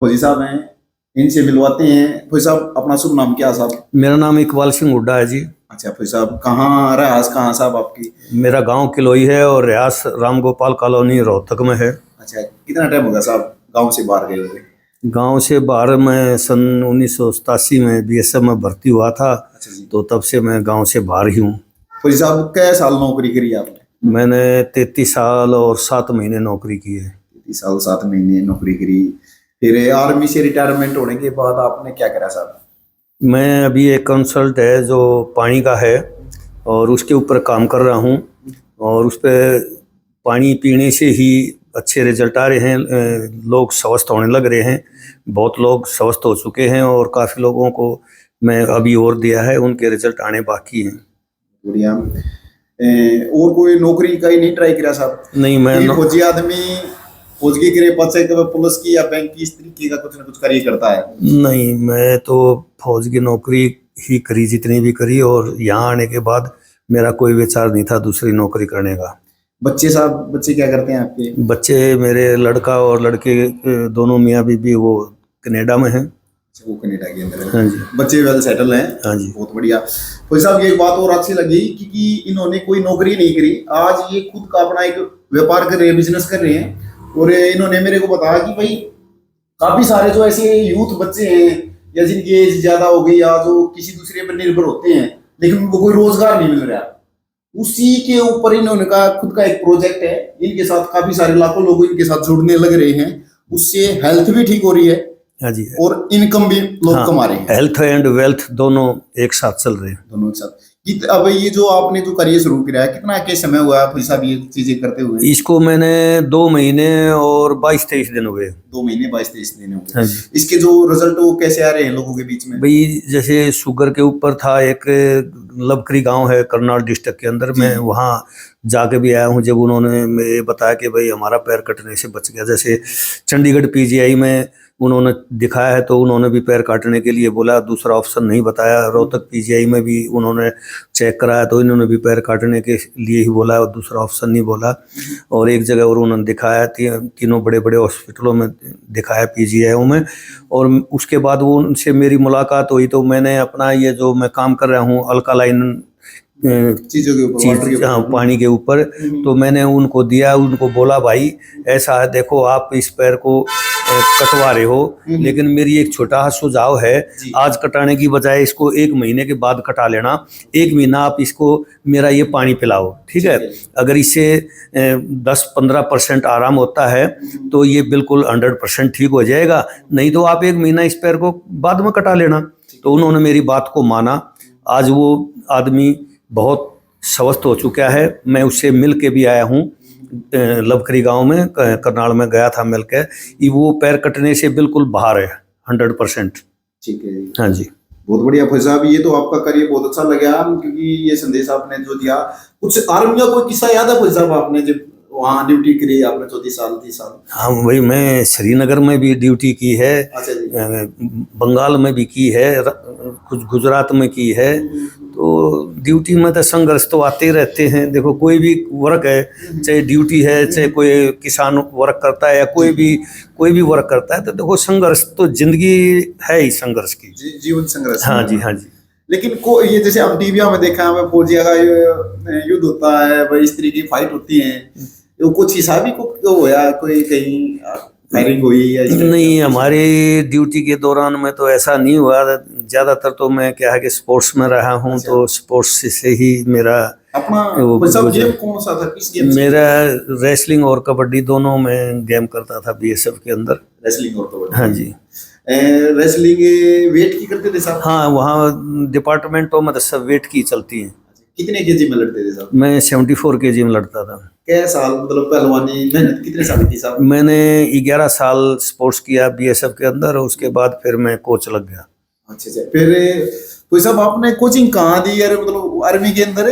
फौजी साहब हैं, इनसे मिलवाते हैं। फौजी साहब, अपना शुभ नाम क्या साहब? मेरा नाम इकबाल सिंह हुड्डा है जी। अच्छा फौजी साहब, कहाँ रहास कहाँ साहब आपकी? मेरा गांव किलोई है और रियास राम गोपाल कॉलोनी रोहतक में है। अच्छा, कितना टाइम हो गया साहब गांव से बाहर गए हुए? गांव से बाहर मैं सन 1987 में बीएसएफ में भर्ती हुआ था। अच्छा जी। तो तब से मैं गांव से बाहर ही हूँ। फौजी साहब, कै साल नौकरी करी आपने? मैंने 33 साल और 7 महीने नौकरी की है। 33 साल 7 महीने नौकरी करी। फिर आर्मी से रिटायरमेंट होने के बाद आपने क्या करा साहब? मैं अभी एक कंसल्ट है जो पानी का है और उसके ऊपर काम कर रहा हूँ। और उस पर पानी पीने से ही अच्छे रिजल्ट आ रहे हैं, लोग स्वस्थ होने लग रहे हैं। बहुत लोग स्वस्थ हो चुके हैं और काफ़ी लोगों को मैं अभी और दिया है, उनके रिजल्ट आने बाकी हैं। बढ़िया। और कोई नौकरी का ही नहीं ट्राई करा साहब? नहीं, मैं फौजी आदमी फौज की करे पचे पुलिस की या बैंक की, इस तरीके का कुछ ना कुछ कार्य करता है। नहीं, मैं तो फौज की नौकरी ही करी जितनी भी करी, और यहाँ आने के बाद मेरा कोई विचार नहीं था दूसरी नौकरी करने का। बच्चे साहब, बच्चे क्या करते हैं आपके? बच्चे मेरे लड़का और लड़के दोनों मियाँ बीबी वो कनाडा में हैं। वो कनाडा के अंदर है। हाँ जी। बच्चे वेल सेटल हैं। हाँ जी। बहुत बढ़िया। फौजी साहब, ये एक बात और अच्छी लगी कि इन्होंने कोई नौकरी नहीं करी, आज ये खुद का अपना एक व्यापार कर रहे हैं, बिजनेस कर रहे हैं। और इन्होंने मेरे को बताया कि भाई काफी सारे जो ऐसे यूथ बच्चे हैं या जिनकी एज ज्यादा हो गई या जो किसी दूसरे पर निर्भर होते हैं लेकिन उनको कोई रोजगार नहीं मिल रहा, उसी के ऊपर इन्होंने का खुद का एक प्रोजेक्ट है। इनके साथ काफी सारे लाखों लोग इनके साथ जुड़ने लग रहे हैं, उससे हेल्थ भी ठीक हो रही है। हाँ जी। और इनकम भी लोग कमा रहे हैं। हेल्थ एंड वेल्थ दोनों एक साथ चल रहे हैं। दोनों एक साथ। अब ये जो आपने जो कार्य शुरू किया है, कितना के समय हुआ फौजी साहब ये चीजें करते हुए? इसको मैंने 2 महीने और 22-23 दिन हुए। 2 महीने 22-23 दिन हो गए। हाँ जी। इसके जो रिजल्ट वो कैसे आ रहे हैं लोगों के बीच में? भाई जैसे शुगर के ऊपर था, एक लबकरी गांव है करनाल डिस्ट्रिक्ट के अंदर, मैं वहाँ जाके भी आया हूँ। जब उन्होंने मुझे बताया कि भाई हमारा पैर कटने से बच गया, जैसे चंडीगढ़ पीजीआई में उन्होंने दिखाया है तो उन्होंने भी पैर काटने के लिए बोला, दूसरा ऑप्शन नहीं बताया। रोहतक पीजीआई में भी उन्होंने चेक कराया तो इन्होंने भी पैर काटने के लिए ही बोला और दूसरा ऑप्शन नहीं बोला। और एक जगह और उन्होंने दिखाया, तीनों बड़े बड़े हॉस्पिटलों में दिखाया, पीजीआई में। और उसके बाद वो उनसे मेरी मुलाकात हुई तो मैंने अपना ये जो मैं काम कर रहा हूँ अल्कालाइन चीजों के ऊपर, हाँ पानी के ऊपर, तो मैंने उनको दिया। उनको बोला भाई ऐसा है, देखो आप इस पैर को कटवा रहे हो, लेकिन मेरी एक छोटा सा सुझाव है, आज कटाने की बजाय इसको 1 महीने के बाद कटा लेना। 1 महीना आप इसको मेरा ये पानी पिलाओ, ठीक है? अगर इससे 10-15% आराम होता है तो ये बिल्कुल 100% ठीक हो जाएगा, नहीं तो आप 1 महीना इस पैर को बाद में कटा लेना। तो उन्होंने मेरी बात को माना। आज वो आदमी बहुत स्वस्थ हो चुका है। मैं उससे मिल के भी आया हूँ, लबकरी गांव में करनाल में गया था मिल के। वो पैर कटने से बिल्कुल बाहर है 100%। ठीक है जी। हाँ जी। बहुत बढ़िया फौजी साहब, ये तो आपका कार्य बहुत अच्छा लगा, क्योंकि ये संदेश आपने जो दिया। कुछ आर्मी का कोई किस्सा याद है फौजी साहब, आपने जब वहाँ ड्यूटी करी आपने 34 साल 30 साल? हाँ भाई, मैं श्रीनगर में भी ड्यूटी की है। अच्छा जी। बंगाल में भी की है, कुछ गुजरात में की है। तो ड्यूटी में तो संघर्ष तो आते ही रहते हैं। देखो कोई भी वर्क है, चाहे ड्यूटी है, चाहे कोई किसान वर्क करता है या कोई भी वर्क करता है, तो देखो संघर्ष तो जिंदगी है ही संघर्ष की, जीवन संघर्ष। हाँ जी। हाँ जी। लेकिन को ये जैसे हम टीवी में देखा है, फौजिया का युद्ध होता है, भाई इस तरीके की फाइट होती है, तो कुछ हिसाब ही को होया, कोई कहीं फायरिंग हुई या? नहीं, हमारी ड्यूटी के दौरान में तो ऐसा नहीं हुआ। ज्यादातर तो मैं क्या है कि स्पोर्ट्स में रहा हूँ। अच्छा। तो स्पोर्ट्स से ही मेरा अपना गेम कौन सा था, किस गेम? मेरा रेसलिंग और कबड्डी दोनों में गेम करता था बीएसएफ के अंदर। रेसलिंग और कबड्डी? हाँ जी। रेसलिंग वेट की करते थे साहब? हाँ, वहाँ डिपार्टमेंटों में तो सब वेट की चलती है। कितने केजी में लड़ते थे साहब? मैं 74 केजी में लड़ता था। क्या साल मतलब पहलवानी मेहनत कितने साल की साहब? मैंने 11 साल स्पोर्ट्स किया बीएसएफ के अंदर, और उसके बाद फिर मैं कोच लग गया। अच्छा। फिर कोई साहब आपने कोचिंग कहाँ दी यार, मतलब आर्मी के अंदर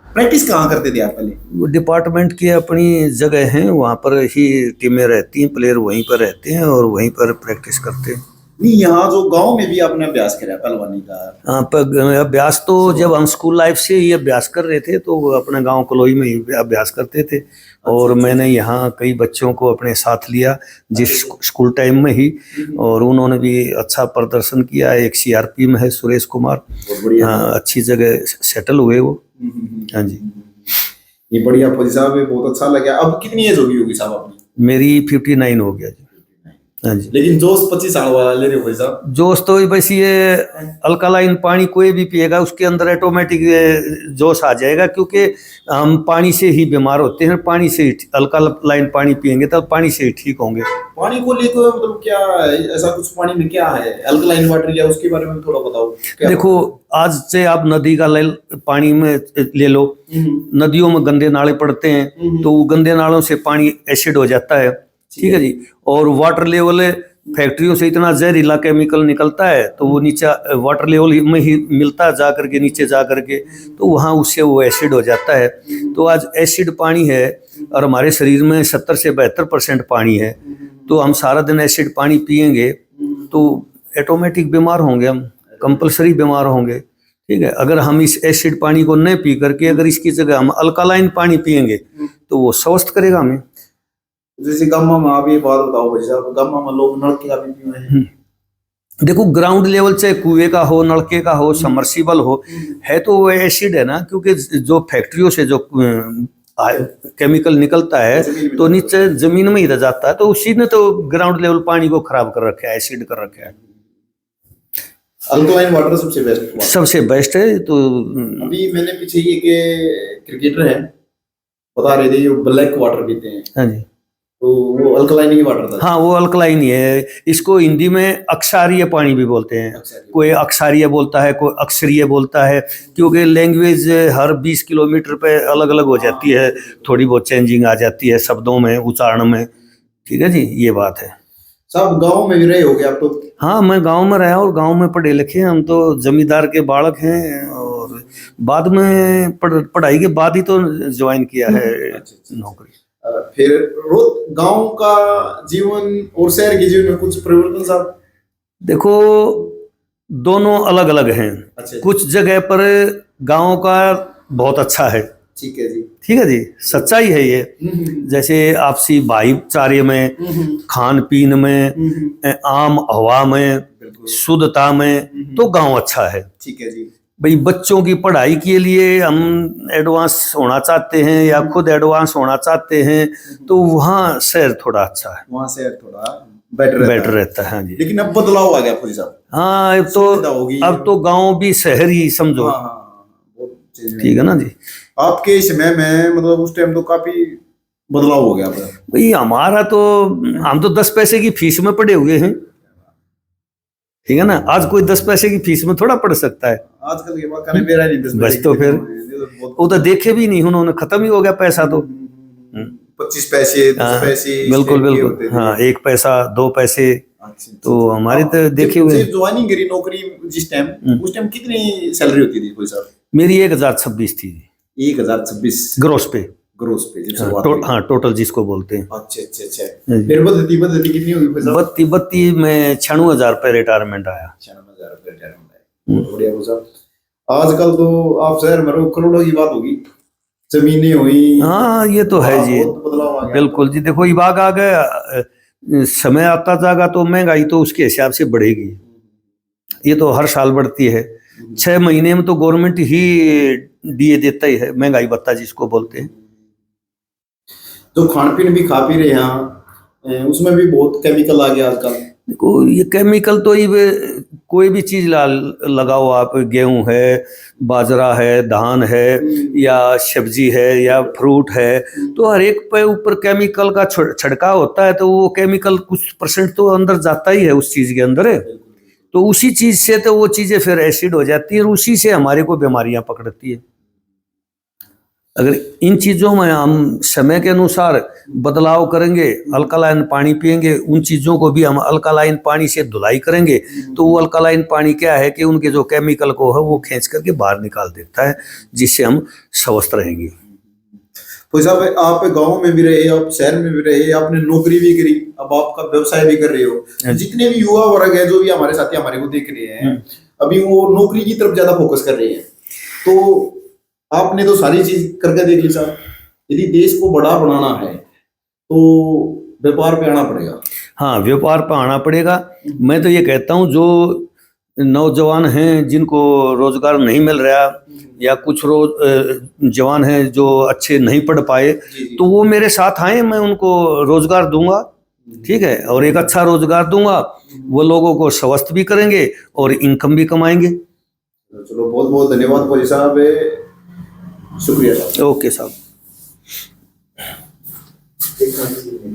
प्रैक्टिस कहाँ करते थे आप पहले? डिपार्टमेंट की अपनी जगह हैं, वहाँ पर ही टीमें रहती हैं, प्लेयर वहीं पर रहते हैं और वहीं पर प्रैक्टिस करते हैं। नहीं, यहाँ जो गांव में भी आपने अभ्यास करा पहलवानी का? हाँ, पर अभ्यास तो जब हम स्कूल लाइफ से ही अभ्यास कर रहे थे तो अपने गांव कलोई में ही अभ्यास करते थे। और मैंने यहाँ कई बच्चों को अपने साथ लिया जिस स्कूल टाइम में ही, और उन्होंने भी अच्छा प्रदर्शन किया। एक सीआरपी में है सुरेश कुमार, बहुत बढ़िया। हाँ, अच्छी जगह सेटल हुए वो। हाँ जी, ये बढ़िया फौजी साहब, ये बहुत अच्छा लगा। अब कितनी एज होगी साहब आपकी? मेरी 59 हो गया जी। हाँ जी, लेकिन जोश 25 साल वाला ले रहे हो फौजी साहब। जोश तो बस ये अल्कालाइन पानी कोई भी पिएगा उसके अंदर ऑटोमेटिक जोश आ जाएगा, क्योंकि हम पानी से ही बीमार होते हैं। पानी से ही अल्कालाइन पानी पिएंगे तब पानी से ही ठीक होंगे। पानी को लेकर मतलब क्या ऐसा कुछ पानी में क्या है अल्कलाइन वाटर, या उसके बारे में थोड़ा बताओ। देखो, आज से आप नदी का पानी में ले लो, नदियों में गंदे नाले पड़ते हैं तो वो गंदे नालों से पानी एसिड हो जाता है, ठीक है जी। और वाटर लेवल फैक्ट्रियों से इतना जहरीला केमिकल निकलता है तो वो नीचे वाटर लेवल में ही मिलता है, जा करके नीचे जा करके, तो वहाँ उससे वो एसिड हो जाता है। तो आज एसिड पानी है और हमारे शरीर में 70 से 72% पानी है, तो हम सारा दिन एसिड पानी पिएंगे तो ऑटोमेटिक बीमार होंगे, हम कंपलसरी बीमार होंगे, ठीक है। अगर हम इस एसिड पानी को नहीं पी करके अगर इसकी जगह हम अल्कालाइन पानी पिएंगे तो वो स्वस्थ करेगा हमें। जैसे गामा में आप ये बात बताओ भाई साहब, गामा में लोग नलके का भी पीते हैं। देखो, ग्राउंड लेवल चाहे कुएं का हो, नलके का हो, सबमर्सिबल हो, है तो वो एसिड है ना, क्योंकि जो फैक्ट्रियों से जो केमिकल निकलता है तो नीचे जमीन में ही रह जाता है, तो उसी ने तो ग्राउंड लेवल पानी को खराब कर रखा है, एसिड कर रखा है। अल्कलाइन वाटर सबसे बेस्ट है। तो अभी मैंने पीछे एक क्रिकेटर है बता रहे थे, जो ब्लैक वाटर पीते हैं। हाँ जी, तो वो अल्कलाइन ही वाटर था। हाँ, वो अल्कलाइन ही है। इसको हिंदी में अक्षारीय पानी भी बोलते हैं। कोई अक्षारीय बोलता है, कोई अक्षरीय बोलता है, क्योंकि लैंग्वेज हर 20 किलोमीटर पे अलग अलग हो जाती है, थोड़ी बहुत चेंजिंग आ जाती है शब्दों में, उच्चारण में, ठीक है जी, ये बात है। साहब गांव में भी रहे होगे आप तो? हाँ, मैं गांव में रहा और गांव में पढ़े लिखे हैं। हम तो जमींदार के बालक हैं और बाद में पढ़ाई के बाद ही तो ज्वाइन किया है नौकरी। फिर गांव का जीवन और शहर के जीवन में कुछ परिवर्तन साहब? देखो, दोनों अलग अलग हैं। अच्छा, कुछ जगह पर गांव का बहुत अच्छा है, ठीक है जी, ठीक है जी, सच्चाई है ये। जैसे आपसी भाईचारे में, खान पीन में, आम हवा में, शुद्धता में, तो गांव अच्छा है, ठीक है जी। भाई बच्चों की पढ़ाई के लिए हम एडवांस होना चाहते हैं या खुद एडवांस होना चाहते हैं तो वहाँ शहर थोड़ा अच्छा है, वहाँ शहर थोड़ा बेटर रहता है। हाँ जी, लेकिन अब बदलाव आ गया फौजी साहब। हाँ, अब तो गांव भी शहर ही समझो। ठीक है ना जी। आपके समय में मतलब उस टाइम तो काफी बदलाव हो गया भाई। हमारा तो, हम तो 10 पैसे की फीस में पढ़े हुए हैं, ठीक है ना। आज कोई 10 पैसे की फीस में थोड़ा पढ़ सकता है आजकल के बात करने मेरा नहीं 10 बस, तो फिर वो तो देखे भी नहीं उन्होंने, खत्म ही हो गया पैसा तो। 25 पैसे 10 पैसे, बिल्कुल, हाँ, 1 पैसा 2 पैसे। तो हमारे तो देखे हुए। ज्वाइनिंग करी नौकरी जिस टाइम, उस टाइम कितनी सैलरी होती थी कोई साहब? मेरी 1026 थी। 1026 ग्रोस पे हाँ, टोटल जिसको बोलते हैं। अच्छा। फिर बदती कितनी हुई? बत्ती में 96,000 रुपए रिटायरमेंट आया। 96,000 रुपए रिटायरमेंट आया। बढ़िया साहब। आजकल तो आप शहर में करोड़ों की बात होगी, जमीनें हुई। हाँ, ये तो है जी, बदलाव आ गया। बिल्कुल जी। देखो, ये बात आ गया, समय आता जाएगा तो महंगाई तो उसके हिसाब से बढ़ेगी, ये तो हर साल बढ़ती है। 6 महीने में तो गवर्नमेंट ही डीए देता ही है, महंगाई भत्ता जिसको बोलते हैं। तो खान पीन भी खा पी रहे हैं, उसमें भी बहुत केमिकल आ गया आजकल। देखो, ये केमिकल तो ये कोई भी चीज लगाओ आप, गेहूं है, बाजरा है, धान है, या सब्जी है, या फ्रूट है, तो हर एक पे ऊपर केमिकल का छिड़काव होता है, तो वो केमिकल कुछ % तो अंदर जाता ही है उस चीज के अंदर है। तो उसी चीज से तो वो चीजें फिर एसिड हो जाती है और उसी से हमारे को बीमारियां पकड़ती है। अगर इन चीज़ों में हम समय के अनुसार बदलाव करेंगे, अल्कालाइन पानी पिएंगे, उन चीज़ों को भी हम अल्कालाइन पानी से धुलाई करेंगे, तो वो अल्कालाइन पानी क्या है कि उनके जो केमिकल को है वो खींच करके बाहर निकाल देता है, जिससे हम स्वस्थ रहेंगे। तो साहब, आप गांव में भी रहे, आप शहर में भी रहे, आपने नौकरी भी करी, अब आपका व्यवसाय भी कर रहे हो। जितने भी युवा वर्ग है, जो भी हमारे साथी हमारे को देख रहे हैं, अभी वो नौकरी की तरफ ज्यादा फोकस कर रहे हैं, तो आपने तो सारी चीज करके देख ली साहब। यदि देश को बड़ा बनाना है तो व्यापार पे आना पड़ेगा। हाँ, व्यापार पर आना पड़ेगा। मैं तो ये कहता हूँ जो नौजवान हैं जिनको रोजगार नहीं मिल रहा या कुछ जवान हैं जो अच्छे नहीं पढ़ पाए, तो वो मेरे साथ आए, मैं उनको रोजगार दूंगा, ठीक है, और एक अच्छा रोजगार दूंगा, वो लोगों को स्वस्थ भी करेंगे और इनकम भी कमाएंगे। चलो बहुत बहुत धन्यवाद फौजी साहब, शुक्रिया साहब। ओके साहब।